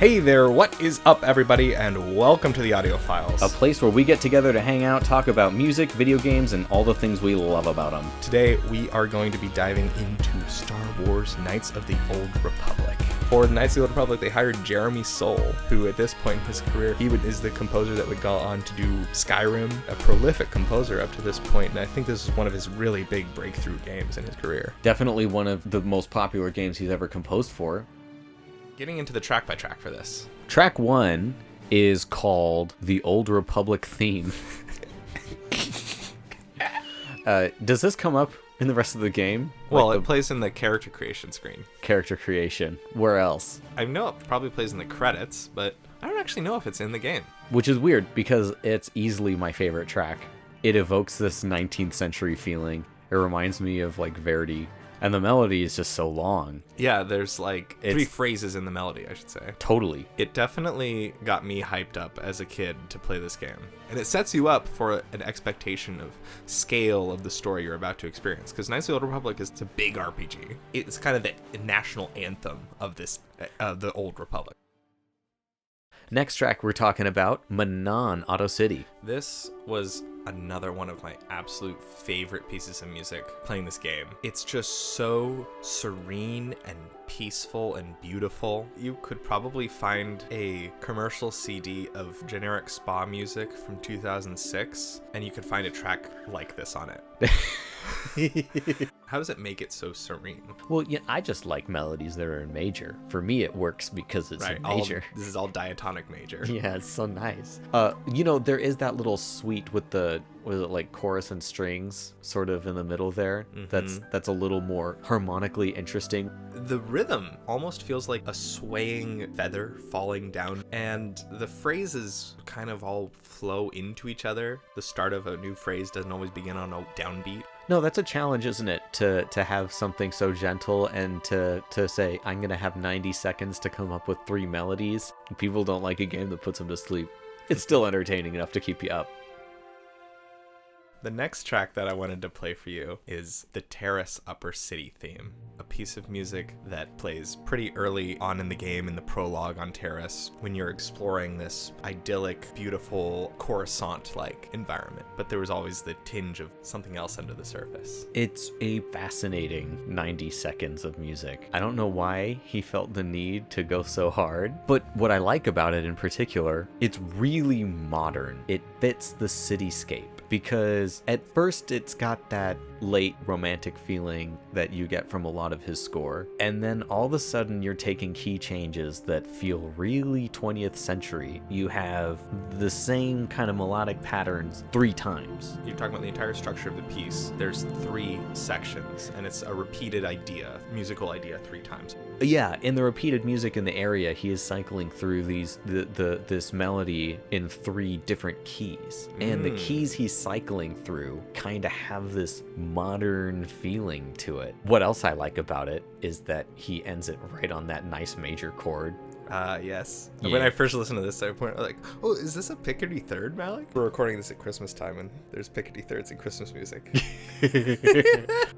Hey there, what is up everybody, and welcome to the Audio Files. A place where we get together to hang out, talk about music, video games, and all the things we love about them. Today we are going to be diving into Star Wars Knights of the Old Republic. For Knights of the Old Republic, they hired Jeremy Soule, who at this point in his career, is the composer that would go on to do Skyrim, a prolific composer up to this point, and I think this is one of his really big breakthrough games in his career. Definitely one of the most popular games he's ever composed for. Getting into the track by track for this. Track 1 is called The Old Republic Theme. Does this come up in the rest of the game? Well, like it plays in the character creation screen. Character creation. Where else? I know it probably plays in the credits, but I don't actually know if it's in the game. Which is weird, because it's easily my favorite track. It evokes this 19th century feeling. It reminds me of, like, Verdi. And the melody is just so long. Yeah, there's like 3 phrases in the melody, I should say. Totally. It definitely got me hyped up as a kid to play this game. And it sets you up for an expectation of scale of the story you're about to experience. Because Knights of the Old Republic is a big RPG. It's kind of the national anthem of the Old Republic. Next track we're talking about, Manon Auto City. This was another one of my absolute favorite pieces of music playing this game. It's just so serene and peaceful and beautiful. You could probably find a commercial CD of generic spa music from 2006, and you could find a track like this on it. How does it make it so serene? Well, yeah, I just like melodies that are in major. For me, it works because it's in major. This is all diatonic major. Yeah, it's so nice. There is that little suite with the like chorus and strings sort of in the middle there. Mm-hmm. That's a little more harmonically interesting. The rhythm almost feels like a swaying feather falling down, and the phrases kind of all flow into each other. The start of a new phrase doesn't always begin on a downbeat. No, that's a challenge, isn't it? To have something so gentle and to say, I'm going to have 90 seconds to come up with 3 melodies. People don't like a game that puts them to sleep. It's still entertaining enough to keep you up. The next track that I wanted to play for you is the Terrace Upper City theme, a piece of music that plays pretty early on in the game in the prologue on Terrace when you're exploring this idyllic, beautiful, Coruscant-like environment. But there was always the tinge of something else under the surface. It's a fascinating 90 seconds of music. I don't know why he felt the need to go so hard, but what I like about it in particular, it's really modern. It fits the cityscape. Because at first it's got that late romantic feeling that you get from a lot of his score, and then all of a sudden you're taking key changes that feel really 20th century. You have the same kind of melodic patterns 3 times. You're talking about the entire structure of the piece. There's 3 sections, and it's a repeated idea, musical idea 3 times. Yeah, in the repeated music in the area, he is cycling through this melody in 3 different keys. And the keys he's cycling through kind of have this modern feeling to it. What else I like about it is that he ends it right on that nice major chord. Yes. Yeah. When I first listened to this, I was like, oh, is this a Picardy third, Malik? We're recording this at Christmas time, and there's Picardy thirds in Christmas music.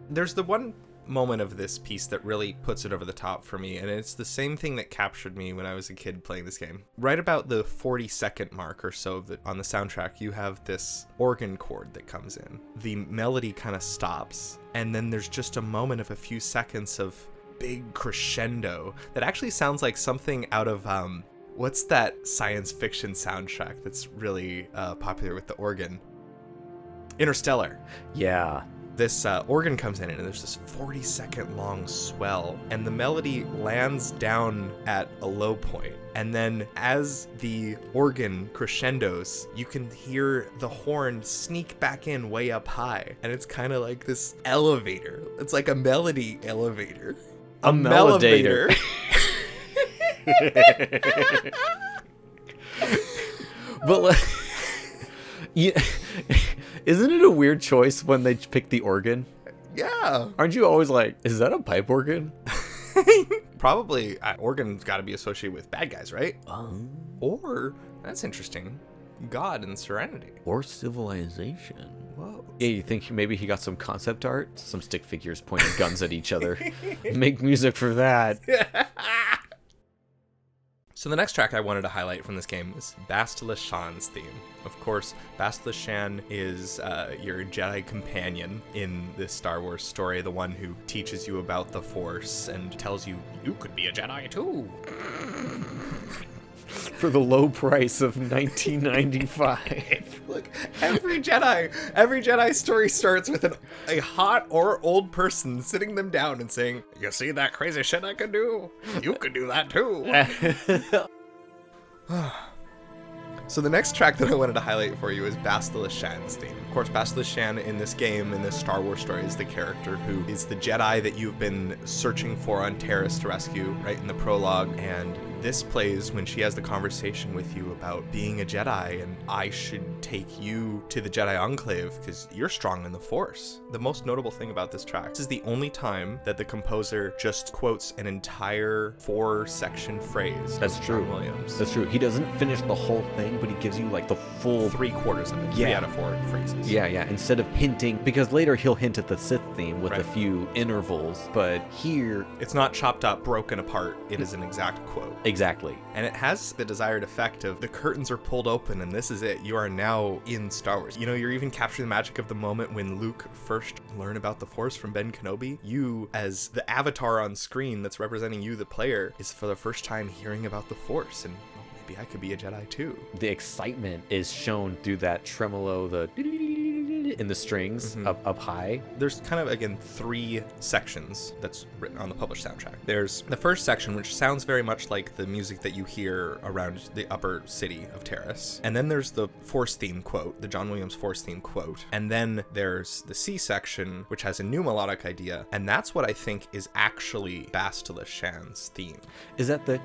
There's the one moment of this piece that really puts it over the top for me, and it's the same thing that captured me when I was a kid playing this game. Right about the 40-second mark or so on the soundtrack, you have this organ chord that comes in. The melody kind of stops, and then there's just a moment of a few seconds of big crescendo that actually sounds like something out of what's that science fiction soundtrack that's really popular with the organ? Interstellar. Yeah. This organ comes in, and there's this 40-second long swell, and the melody lands down at a low point. And then as the organ crescendos, you can hear the horn sneak back in way up high. And it's kind of like this elevator. It's like a melody elevator. A melodator. But yeah, isn't it a weird choice when they pick the organ? Yeah. Aren't you always like, is that a pipe organ? Probably organ's got to be associated with bad guys, right? Or, that's interesting, God and Serenity. Or civilization. Whoa. Yeah, you think maybe he got some concept art? Some stick figures pointing guns at each other. Make music for that. So the next track I wanted to highlight from this game is Bastila Shan's theme. Of course, Bastila Shan is your Jedi companion in this Star Wars story, the one who teaches you about the Force and tells you, you could be a Jedi too. For the low price of $19.95. Look, every Jedi story starts with a hot or old person sitting them down and saying, you see that crazy shit I could do? You could do that too. So the next track that I wanted to highlight for you is Bastila Shan's theme. Of course, Bastila Shan in this game, in this Star Wars story, is the character who is the Jedi that you've been searching for on Taris to rescue, right in the prologue. And this plays when she has the conversation with you about being a Jedi, and I should take you to the Jedi Enclave because you're strong in the Force. The most notable thing about this track, this is the only time that the composer just quotes an entire 4-section phrase. That's true. Williams. That's true. He doesn't finish the whole thing, but he gives you like the full 3/4 of it. Yeah. 3 out of 4 phrases. Yeah. Instead of hinting, because later he'll hint at the Sith theme with Right. a few intervals, but here It's not chopped up, broken apart. It is an exact quote. exactly. And it has the desired effect of the curtains are pulled open and this is it. You are now in Star Wars. You know, you're even capturing the magic of the moment when Luke first learned about the Force from Ben Kenobi. You, as the avatar on screen that's representing you, the player, is for the first time hearing about the Force. And well, maybe I could be a Jedi too. The excitement is shown through that tremolo, the in the strings up high. There's kind of, again, 3 sections that's written on the published soundtrack. There's the first section, which sounds very much like the music that you hear around the upper city of Taris. And then there's the Force theme quote, the John Williams Force theme quote. And then there's the C section, which has a new melodic idea. And that's what I think is actually Bastila Shan's theme. Is that the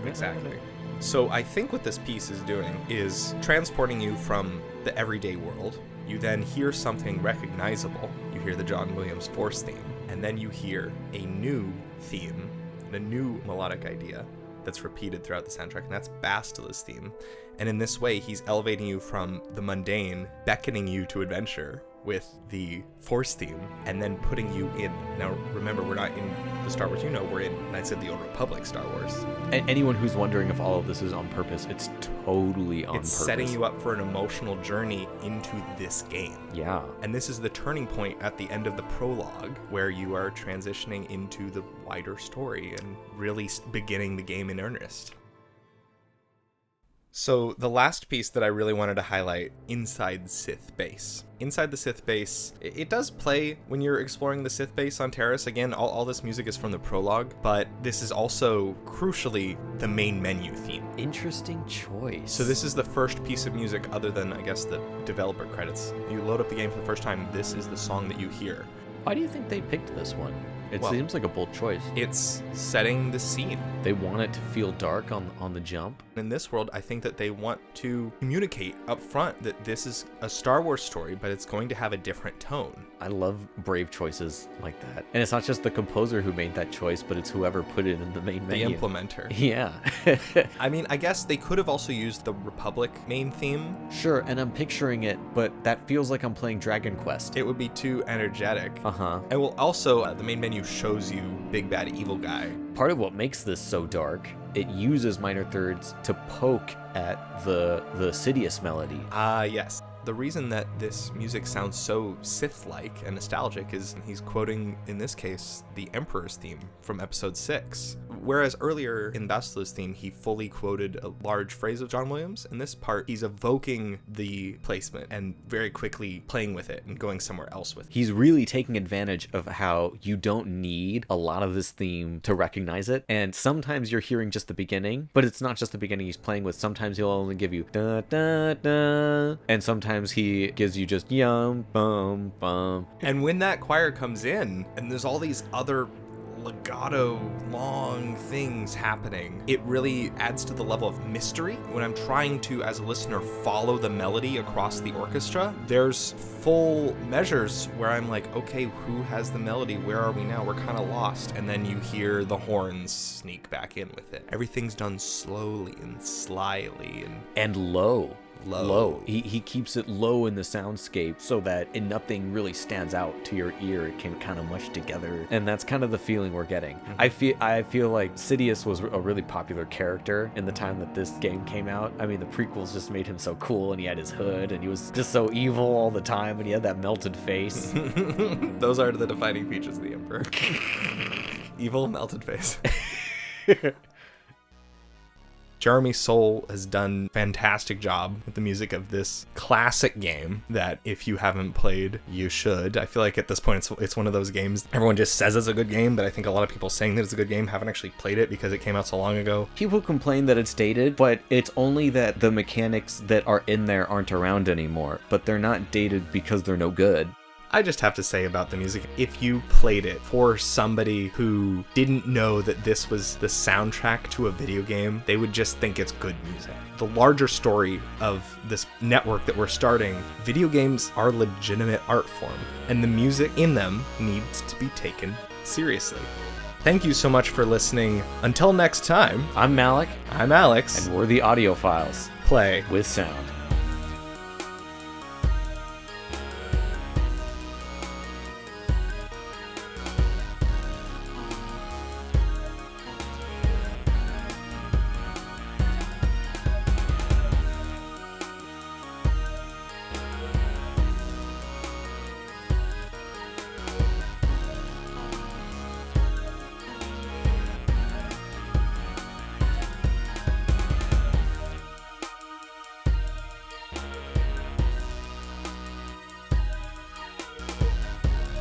Exactly. So I think what this piece is doing is transporting you from the everyday world. You then hear something recognizable. You hear the John Williams Force theme, and then you hear a new theme, and a new melodic idea that's repeated throughout the soundtrack, and that's Bastila's theme. And in this way, he's elevating you from the mundane, beckoning you to adventure with the Force theme, and then putting you in. Now, remember, we're not in the Star Wars we're in Knights of the Old Republic Star Wars. Anyone who's wondering if all of this is on purpose, it's totally on purpose. It's setting you up for an emotional journey into this game. Yeah. And this is the turning point at the end of the prologue, where you are transitioning into the wider story and really beginning the game in earnest. So the last piece that I really wanted to highlight, Inside Sith Base. Inside the Sith Base, it does play when you're exploring the Sith Base on Taris. Again, all this music is from the prologue, but this is also, crucially, the main menu theme. Interesting choice. So this is the first piece of music other than, I guess, the developer credits. You load up the game for the first time, this is the song that you hear. Why do you think they picked this one? It Well, seems like a bold choice. It's setting the scene. They want it to feel dark on the jump. In this world, I think that they want to communicate up front that this is a Star Wars story, but it's going to have a different tone. I love brave choices like that. And it's not just the composer who made that choice, but it's whoever put it in the main The menu. implementer. Yeah. I mean, I guess they could have also used the Republic main theme. Sure, and I'm picturing it, but that feels like I'm playing Dragon Quest. It would be too energetic. Uh-huh. And well, also, the main menu shows you big bad evil guy. Part of what makes this so dark, it uses minor thirds to poke at the Sidious melody. Yes. The reason that this music sounds so Sith-like and nostalgic is he's quoting, in this case, the Emperor's theme from Episode 6. Whereas earlier in Bastila's theme, he fully quoted a large phrase of John Williams. In this part, he's evoking the placement and very quickly playing with it and going somewhere else with it. He's really taking advantage of how you don't need a lot of this theme to recognize it. And sometimes you're hearing just the beginning, but it's not just the beginning he's playing with. Sometimes he'll only give you da da da, and sometimes he gives you just yum bum bum. And when that choir comes in and there's all these other legato long things happening, it really adds to the level of mystery. When I'm trying to, as a listener, follow the melody across the orchestra, there's full measures where I'm like, okay, who has the melody? Where are we now? We're kind of lost. And then you hear the horns sneak back in with it. Everything's done slowly and slyly and low. low. He keeps it low in the soundscape so that nothing really stands out to your ear. It can kind of mush together, and that's kind of the feeling we're getting. I feel like Sidious was a really popular character in the time that this game came out. I mean, the prequels just made him so cool, and he had his hood, and he was just so evil all the time, and he had that melted face. Those are the defining features of the Emperor. Evil, melted face. Jeremy Soule has done a fantastic job with the music of this classic game that if you haven't played, you should. I feel like at this point it's one of those games everyone just says it's a good game, but I think a lot of people saying that it's a good game haven't actually played it because it came out so long ago. People complain that it's dated, but it's only that the mechanics that are in there aren't around anymore, but they're not dated because they're no good. I just have to say about the music, if you played it for somebody who didn't know that this was the soundtrack to a video game, they would just think it's good music. The larger story of this network that we're starting, video games are legitimate art form, and the music in them needs to be taken seriously. Thank you so much for listening. Until next time, I'm Malik. I'm Alex. And we're the Audiophiles. Play with sound.